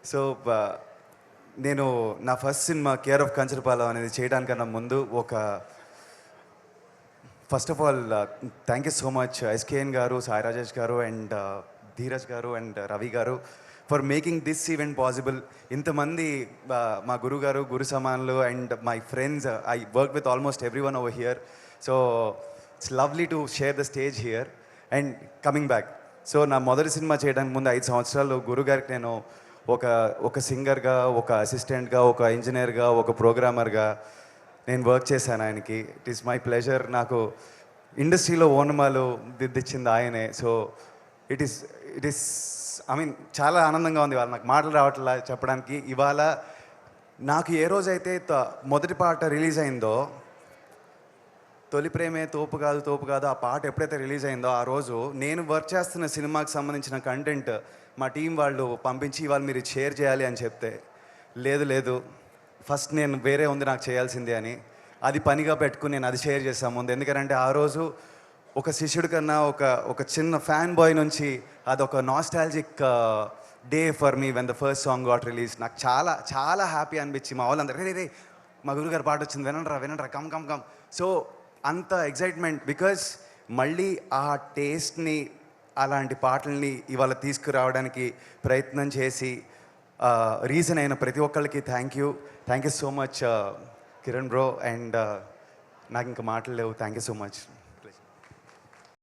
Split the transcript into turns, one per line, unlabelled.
So నేను నా first cinema care of Kancharapalem అనేది చేయడానికన్నా ముందు first of all thank you so much SKN గారు, సాయి రాజేష్ గారు అండ్ ధీరజ్ గారు అండ్ రవి గారు for making this event possible. ఇంతమంది మా గురువు గారు, గురు సమానులు and my friends, I work with almost everyone over here. So it's lovely to share the stage here and coming back. So నా మొదటి సినిమా చేయడానికి ముందు 5 సంవత్సరాలు గురుగారికి నేను ఒక సింగర్గా, ఒక అసిస్టెంట్గా, ఒక ఇంజనీర్గా, ఒక ప్రోగ్రామర్గా నేను వర్క్ చేశాను ఆయనకి. It is my pleasure. నాకు ఇండస్ట్రీలో ఓనమాలు దిద్దిచ్చింది ఆయనే. So it is I mean చాలా ఆనందంగా ఉంది. నాకు మాటలు రావట్లా చెప్పడానికి. ఇవాళ నాకు ఏ రోజైతే మొదటి పాట రిలీజ్ అయిందో, తొలి ప్రేమే తోపు కాదు ఆ పాట ఎప్పుడైతే రిలీజ్ అయిందో ఆ రోజు నేను వర్క్ చేస్తున్న సినిమాకి సంబంధించిన కంటెంట్ మా టీం వాళ్ళు పంపించి ఇవాళ మీరు షేర్ చేయాలి అని చెప్తే, లేదు ఫస్ట్ నేను వేరే ఉంది నాకు చేయాల్సిందే అని అది పనిగా పెట్టుకుని నేను అది షేర్ చేశాను ముందు. ఎందుకంటే ఆ రోజు ఒక శిష్యుడి కన్నా ఒక చిన్న ఫ్యాన్ బాయ్ నుంచి అదొక nostalgic day for me when the first song got release. నాకు చాలా చాలా హ్యాపీ అనిపించి మా వాళ్ళందరూ రే మా గురుగారు పాట వచ్చింది వినండ్రా కమ్. సో అంత ఎగ్జైట్మెంట్ బికాజ్ మళ్ళీ ఆ టేస్ట్ని, అలాంటి పాటల్ని ఇవాళ తీసుకురావడానికి ప్రయత్నం చేసి రీజన్ అయిన ప్రతి ఒక్కళ్ళకి thank you so much Kiran bro. And నాకు ఇంకా మాటలు లేవు. Thank you so much.